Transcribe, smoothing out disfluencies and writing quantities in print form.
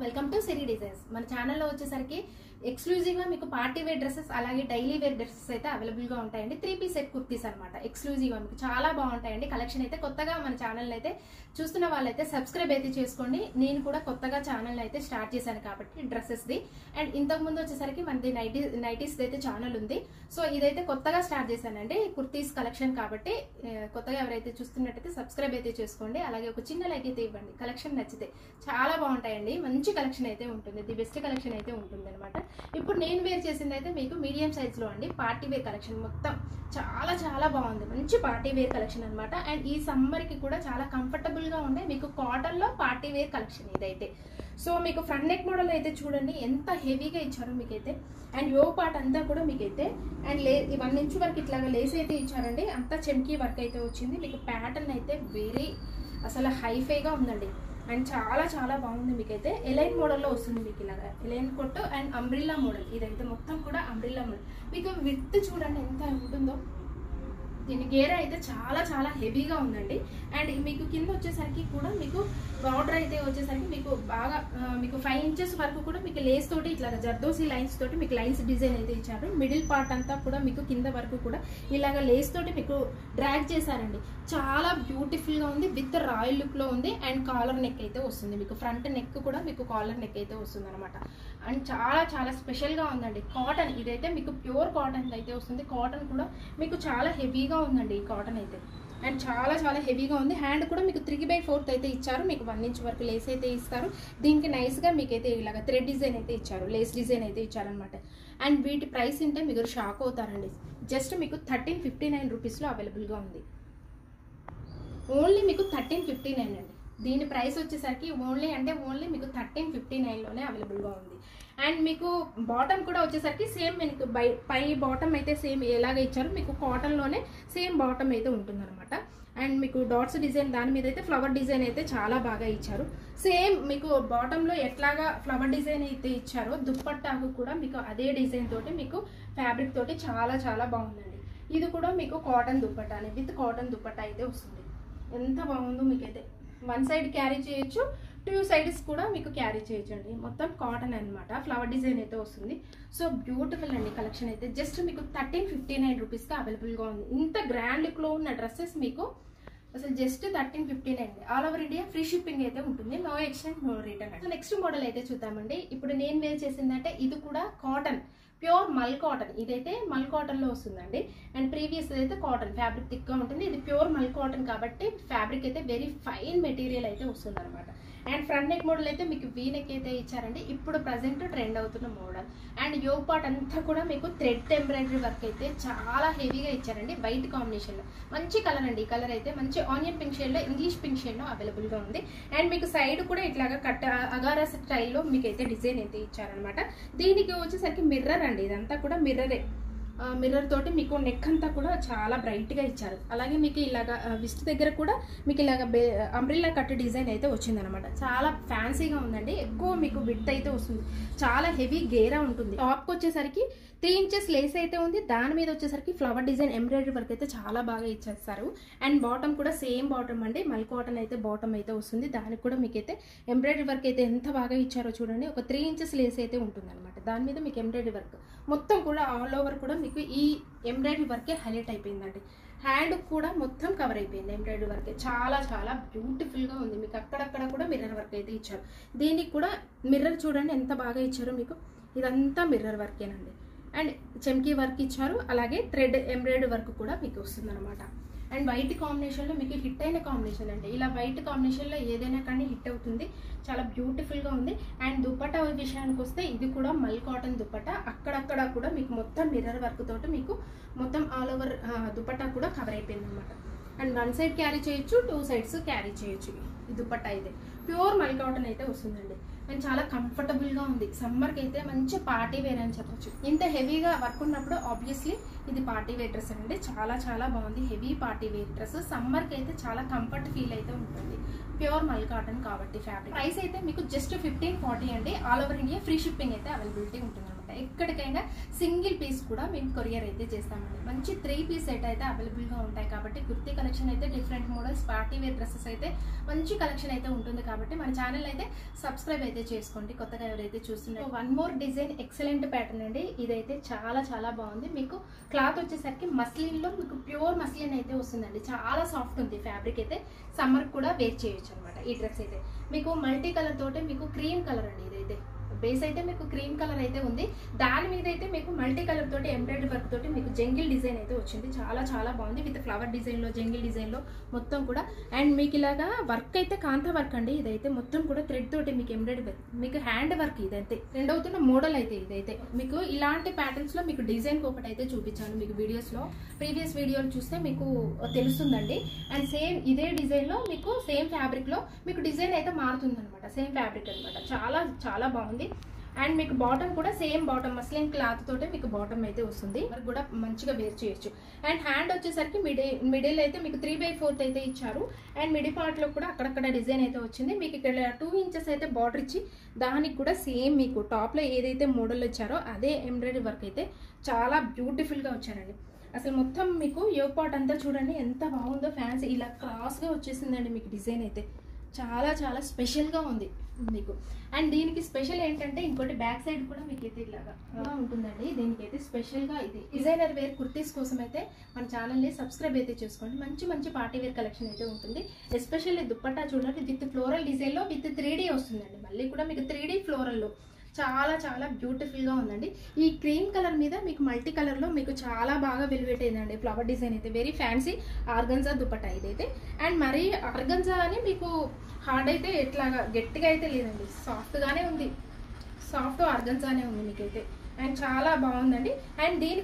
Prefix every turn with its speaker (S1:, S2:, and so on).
S1: Welcome to Siri designs. మన ఛానల్లో వచ్చేసరికి ఎక్స్క్లూజివ్గా మీకు పార్టీ వేర్ డ్రెస్సెస్ అలాగే డైలీ వేర్ డ్రెస్సెస్ అయితే అవైలబుల్గా ఉంటాయండి. 3 పీస్ సెట్ కుర్తీస్ అనమాట. ఎక్స్క్లూజివ్గా మీకు చాలా బాగుంటాయండి. కలెక్షన్ అయితే కొత్తగా మన ఛానల్ అయితే చూస్తున్న వాళ్ళైతే సబ్స్క్రైబ్ అయితే చేసుకోండి. నేను కూడా కొత్తగా ఛానల్ అయితే స్టార్ట్ చేశాను కాబట్టి డ్రెస్సెస్ది. అండ్ ఇంతకుముందు వచ్చేసరికి మనది నైటీస్ అయితే ఛానల్ ఉంది. సో ఇదైతే కొత్తగా స్టార్ట్ చేశానండి కుర్తీస్ కలెక్షన్ కాబట్టి కొత్తగా ఎవరైతే చూస్తున్నట్టయితే సబ్స్క్రైబ్ అయితే చేసుకోండి. అలాగే ఒక చిన్న లైక్ అయితే ఇవ్వండి. కలెక్షన్ నచ్చితే చాలా బాగుంటాయండి. మంచి కలెక్షన్ అయితే ఉంటుంది. ది బెస్ట్ కలెక్షన్ అయితే ఉంటుంది అనమాట. ఇప్పుడు నేను వేర్ చేసింది అయితే మీకు మీడియం సైజ్ లో అండి. పార్టీ వేర్ కలెక్షన్ మొత్తం చాలా చాలా బాగుంది. మంచి పార్టీ వేర్ కలెక్షన్ అనమాట. అండ్ ఈ సమ్మర్ కి కూడా చాలా కంఫర్టబుల్ గా ఉండే మీకు కాటన్ లో పార్టీ వేర్ కలెక్షన్ ఇదైతే. సో మీకు ఫ్రంట్ నెక్ మోడల్ అయితే చూడండి ఎంత హెవీగా ఇచ్చారో మీకైతే. అండ్ యో పార్ట్ అంతా కూడా మీకైతే అండ్ 1 ఇంచ్ వరకు ఇట్లాగా లేస్ అయితే ఇచ్చారండి. అంతా చెమ్కీ వర్క్ అయితే వచ్చింది. మీకు ప్యాటర్న్ అయితే వెరీ అసలు హైఫైగా ఉందండి. అండ్ చాలా చాలా బాగుంది. మీకైతే ఎలైన్ మోడల్లో వస్తుంది. మీకు ఇలాగా ఎలైన్ కొట్టు అండ్ అంబ్రిల్లా మోడల్. ఇదైతే మొత్తం కూడా అంబ్రిల్లా మోడల్. మీకు విడ్త్ చూడండి ఎంత ఉంటుందో. దీని గేర అయితే చాలా చాలా హెవీగా ఉందండి. అండ్ మీకు కింద వచ్చేసరికి కూడా మీకు బార్డర్ అయితే వచ్చేసరికి మీకు బాగా మీకు 5 ఇంచెస్ వరకు కూడా మీకు లేస్ తోటి ఇట్లా జర్దోసి లైన్స్ తోటి మీకు లైన్స్ డిజైన్ అయితే ఇచ్చారు. మిడిల్ పార్ట్ అంతా కూడా మీకు కింద వరకు కూడా ఇలాగ లేస్ తోటి మీకు డ్రాగ్ చేశారండి. చాలా బ్యూటిఫుల్ గా ఉంది. విత్ రాయల్ లుక్ లో ఉంది. అండ్ కాలర్ నెక్ అయితే వస్తుంది. మీకు ఫ్రంట్ నెక్ కూడా మీకు కాలర్ నెక్ అయితే వస్తుంది అనమాట. అండ్ చాలా చాలా స్పెషల్ గా ఉందండి. కాటన్ ఇదైతే మీకు ప్యూర్ కాటన్ అయితే వస్తుంది. కాటన్ కూడా మీకు చాలా హెవీగా ఉందండి ఈ కాటన్ అయితే. అండ్ చాలా చాలా హెవీగా ఉంది. హ్యాండ్ కూడా మీకు 3/4 అయితే ఇచ్చారు. మీకు 1 ఇంచ్ వరకు లేస్ అయితే ఇస్తారు. దీనికి నైస్ గా మీకైతే ఇలాగ థ్రెడ్ డిజైన్ అయితే ఇచ్చారు. లేస్ డిజైన్ అయితే ఇచ్చారనమాట. అండ్ వీటి ప్రైస్ అంటే మీరు షాక్ అవుతారండి. జస్ట్ మీకు 1359 రూపీస్లో అవైలబుల్గా ఉంది. ఓన్లీ మీకు 1359 అండి. దీని ప్రైస్ వచ్చేసరికి ఓన్లీ మీకు 1359లోనే అవైలబుల్గా ఉంది. అండ్ మీకు బాటమ్ కూడా వచ్చేసరికి సేమ్ మీకు పై బాటమ్ అయితే సేమ్ ఎలాగ ఇచ్చారు మీకు కాటన్లోనే సేమ్ బాటమ్ అయితే ఉంటుందన్నమాట. అండ్ మీకు డాట్స్ డిజైన్ దాని మీద అయితే ఫ్లవర్ డిజైన్ అయితే చాలా బాగా ఇచ్చారు. సేమ్ మీకు బాటంలో ఎట్లాగా ఫ్లవర్ డిజైన్ అయితే ఇచ్చారో దుప్పట్టాకు కూడా మీకు అదే డిజైన్ తోటి మీకు ఫ్యాబ్రిక్ తోటి చాలా చాలా బాగుందండి. ఇది కూడా మీకు కాటన్ దుప్పట్టానే విత్ కాటన్ దుప్పట్టా అయితే వస్తుంది. ఎంత బాగుందో మీకైతే. 1 సైడ్ క్యారీ చేయొచ్చు, 2 సైడ్స్ కూడా మీకు క్యారీ చేయొచ్చు అండి. మొత్తం కాటన్ అనమాట. ఫ్లవర్ డిజైన్ అయితే వస్తుంది. సో బ్యూటిఫుల్ అండి కలెక్షన్ అయితే. జస్ట్ మీకు 1359 రూపీస్కి అవైలబుల్గా ఉంది. ఇంత గ్రాండ్ లుక్లో ఉన్న డ్రెస్సెస్ మీకు అసలు just 1359. All over India free shipping అయితే ఉంటుంది. No exchange no return. So next model అయితే చూద్దామండి. ఇప్పుడు నేను వేర్ చేసిందంటే ఇది కూడా కాటన్, ప్యూర్ మల్ కాటన్. ఇదైతే మల్ కాటన్ లో వస్తుందండి. అండ్ ప్రీవియస్ అయితే కాటన్ ఫ్యాబ్రిక్ థిక్ గా ఉంటుంది. ఇది ప్యూర్ మల్ కాటన్ కాబట్టి ఫ్యాబ్రిక్ అయితే వెరీ ఫైన్ మెటీరియల్ అయితే వస్తుంది అనమాట. అండ్ ఫ్రంట్ నెక్ మోడల్ అయితే మీకు వీ నెక్ అయితే ఇచ్చారండి. ఇప్పుడు ప్రజెంట్ ట్రెండ్ అవుతున్న మోడల్. అండ్ యోగ్ పార్ట్ అంతా కూడా మీకు థ్రెడ్ ఎంబ్రాయిడరీ వర్క్ అయితే చాలా హెవీగా ఇచ్చారండి. వైట్ కాంబినేషన్ లో మంచి కలర్ అండి. ఈ కలర్ అయితే మంచి ఆనియన్ పింక్ షేడ్ లో, ఇంగ్లీష్ పింక్ షేడ్ లో అవైలబుల్ గా ఉంది. అండ్ మీకు సైడ్ కూడా ఇట్లాగా అగారా స్టైల్లో మీకు అయితే డిజైన్ అయితే ఇచ్చారనమాట. దీనికి వచ్చేసరికి మిర్రర్ అండి. ఇదంతా కూడా మిర్రరే. మిర్రర్ తోటి మీకు నెక్ అంతా కూడా చాలా బ్రైట్ గా ఇచ్చారు. అలాగే మీకు ఇలాగా విస్ట్ దగ్గర కూడా మీకు ఇలాగ అంబ్రిల్లా కట్ డిజైన్ అయితే వచ్చింది అనమాట. చాలా ఫ్యాన్సీగా ఉందండి. ఎక్కువ మీకు విడ్త్ అయితే వస్తుంది. చాలా హెవీ గేరా ఉంటుంది. టాప్ వచ్చేసరికి 3 ఇంచెస్ లేస్ అయితే ఉంది. దాని మీద వచ్చేసరికి ఫ్లవర్ డిజైన్ ఎంబ్రాయిడరీ వర్క్ అయితే చాలా బాగా ఇచ్చేస్తారు. అండ్ బాటమ్ కూడా సేమ్ బాటమ్ అండి. మల్ కాటన్ అయితే బాటమ్ అయితే వస్తుంది. దానికి కూడా మీకైతే ఎంబ్రాయిడరీ వర్క్ అయితే ఎంత బాగా ఇచ్చారో చూడండి. ఒక 3 ఇంచెస్ లేస్ అయితే ఉంటుంది అనమాట. దాని మీద మీకు ఎంబ్రాయిడరీ వర్క్ మొత్తం కూడా ఆల్ ఓవర్ కూడా మీకు ఈ ఎంబ్రాయిడరీ వర్కే హైలైట్ అయిపోయిందండి. హ్యాండ్ కూడా మొత్తం కవర్ అయిపోయింది ఎంబ్రాయిడరీ వర్క్. చాలా చాలా బ్యూటిఫుల్ గా ఉంది. మీకు అక్కడక్కడ కూడా మిర్రర్ వర్క్ అయితే ఇచ్చారు. దీనికి కూడా మిర్రర్ చూడండి ఎంత బాగా ఇచ్చారో మీకు. ఇదంతా మిర్రర్ వర్కేనండి. అండ్ చెమ్కీ వర్క్ ఇచ్చారు. అలాగే థ్రెడ్ ఎంబ్రాయిడరీ వర్క్ కూడా మీకు వస్తుంది అనమాట. అండ్ వైట్ కాంబినేషన్లో మీకు హిట్ అయిన కాంబినేషన్ అండి. ఇలా వైట్ కాంబినేషన్లో ఏదైనా కానీ హిట్ అవుతుంది. చాలా బ్యూటిఫుల్గా ఉంది. అండ్ దుప్పట్టా విషయానికి వస్తే ఇది కూడా మల్ కాటన్ దుప్పట్టా. అక్కడక్కడ కూడా మీకు మొత్తం మిర్రర్ వర్క్ తోటి మీకు మొత్తం ఆల్ ఓవర్ దుప్పట్టా కూడా కవర్ అయిపోయింది అనమాట. అండ్ 1 సైడ్ క్యారీ చేయొచ్చు, 2 సైడ్స్ క్యారీ చేయొచ్చు. ఈ దుప్పట్టా అయితే ప్యూర్ మల్ కాటన్ అయితే వస్తుందండి. అండ్ చాలా కంఫర్టబుల్ గా ఉంది. సమ్మర్ కి అయితే మంచి పార్టీ వేర్ అని చెప్పొచ్చు. ఇంత హెవీగా వర్క్ ఉన్నప్పుడు ఆబ్వియస్లీ ఇది పార్టీ వేర్ డ్రెస్ అండి. చాలా చాలా బాగుంది. Heavy party wear dress. Summer కి అయితే చాలా కంఫర్ట్ ఫీల్ అయితే ఉంటుంది. ప్యూర్ మల్ కాటన్ కాబట్టి ఫ్యాబ్రిక్. ప్రైస్ అయితే మీకు జస్ట్ 1540 అండి. All over India free shipping అయితే అవైలబిలిటీ ఉంటుంది అనమాట. ఎక్కడికైనా సింగిల్ పీస్ కూడా మేము కొరియర్ అయితే చేస్తామండి. మంచి 3 పీస్ సెట్ అయితే అవైలబుల్గా ఉంటాయి కాబట్టి కుర్తీ కలెక్షన్ అయితే different models party wear dresses అయితే మంచి కలెక్షన్ అయితే ఉంటుంది కాబట్టి మన ఛానల్ అయితే సబ్స్క్రైబ్ అయితే చేసుకోండి కొత్తగా ఎవరైతే చూస్తున్నారో. One more design excellent pattern అండి. ఇదైతే చాలా చాలా బాగుంది. మీకు క్లాత్ వచ్చేసరికి మస్లిన్లో మీకు ప్యూర్ మస్లిన్ అయితే వస్తుందండి. చాలా సాఫ్ట్ ఉంది ఫ్యాబ్రిక్ అయితే. సమ్మర్ కూడా వేర్ చేయొచ్చు అనమాట. ఈ డ్రెస్ అయితే మీకు మల్టీ కలర్ తోటే మీకు క్రీమ్ కలర్ అండి. ఇదైతే బేస్ అయితే మీకు క్రీమ్ కలర్ అయితే ఉంది. దాని మీద అయితే మీకు మల్టీ కలర్ తోటి ఎంబ్రాయిడరీ వర్క్ తోటి మీకు జంగిల్ డిజైన్ అయితే వచ్చింది. చాలా చాలా బాగుంది. విత్ ఫ్లవర్ డిజైన్ లో జంగిల్ డిజైన్ లో మొత్తం కూడా. అండ్ మీకు ఇలాగా వర్క్ అయితే కాంతా వర్క్ అండి. ఇదైతే మొత్తం కూడా థ్రెడ్ తోటి మీకు ఎంబ్రాయిడరీ వర్క్, మీకు హ్యాండ్ వర్క్. ఇదైతే ట్రెండ్ అవుతున్న మోడల్ అయితే ఇదైతే మీకు ఇలాంటి ప్యాటర్న్స్ లో మీకు డిజైన్ ఒకటి అయితే చూపించాను మీకు వీడియోస్ లో. ప్రీవియస్ వీడియోలు చూస్తే మీకు తెలుస్తుందండి. అండ్ సేమ్ ఇదే డిజైన్ లో మీకు సేమ్ ఫ్యాబ్రిక్ లో మీకు డిజైన్ అయితే మారుతుంది అనమాట. సేమ్ ఫ్యాబ్రిక్ అనమాట. చాలా చాలా బాగుంది. అండ్ మీకు బాటమ్ కూడా సేమ్ బాటమ్ మస్లిన్ క్లాత్ తోటే మీకు బాటమ్ అయితే వస్తుంది. మరి కూడా మంచిగా వేర్ చేయొచ్చు. అండ్ హ్యాండ్ వచ్చేసరికి మిడిల్ అయితే మీకు 3/4 అయితే ఇచ్చారు. అండ్ మిడి పార్ట్ లో కూడా అక్కడక్కడ డిజైన్ అయితే వచ్చింది. మీకు ఇక్కడ 2 ఇంచెస్ అయితే బార్డర్ ఇచ్చి దానికి కూడా సేమ్ మీకు టాప్ లో ఏదైతే మోడల్ ఇచ్చారో అదే ఎంబ్రాయిడరీ వర్క్ అయితే చాలా బ్యూటిఫుల్ గా వచ్చారండి. అసలు మొత్తం మీకు యోగ్ పార్ట్ అంతా చూడండి ఎంత బాగుందో. ఫ్యాన్సీ ఇలా క్రాస్ గా వచ్చేసిందండి మీకు డిజైన్ అయితే. చాలా చాలా స్పెషల్ గా ఉంది మీకు. అండ్ దీనికి స్పెషల్ ఏంటంటే ఇంకోటి బ్యాక్ సైడ్ కూడా మీకు అయితే ఇలాగా ఉంటుందండి. దీనికైతే స్పెషల్ గా ఇది డిజైనర్ వేర్ కుర్తీస్ కోసం అయితే మన ఛానల్ ని సబ్స్క్రైబ్ అయితే చేసుకోండి. మంచి మంచి పార్టీ వేర్ కలెక్షన్ అయితే ఉంటుంది. ఎస్పెషల్లీ దుప్పట్టా చూడండి విత్ ఫ్లోరల్ డిజైన్ లో విత్ 3D వస్తుందండి. మళ్ళీ కూడా మీకు 3D ఫ్లోరల్ లో చాలా చాలా బ్యూటిఫుల్ గా ఉందండి. ఈ క్రీమ్ కలర్ మీద మీకు మల్టీ కలర్ లో మీకు చాలా బాగా వెల్వెట్ అయిందండి. ఫ్లవర్ డిజైన్ అయితే వెరీ ఫ్యాన్సీ ఆర్గన్జా దుపట్టా ఇదైతే. అండ్ మరి ఆర్గన్జా అని మీకు హార్డ్ అయితే ఎట్లాగా గట్టిగా అయితే లేదండి. సాఫ్ట్ గానే ఉంది. సాఫ్ట్ ఆర్గన్జానే ఉంది మీకైతే. అండ్ చాలా బాగుందండి. అండ్ దీని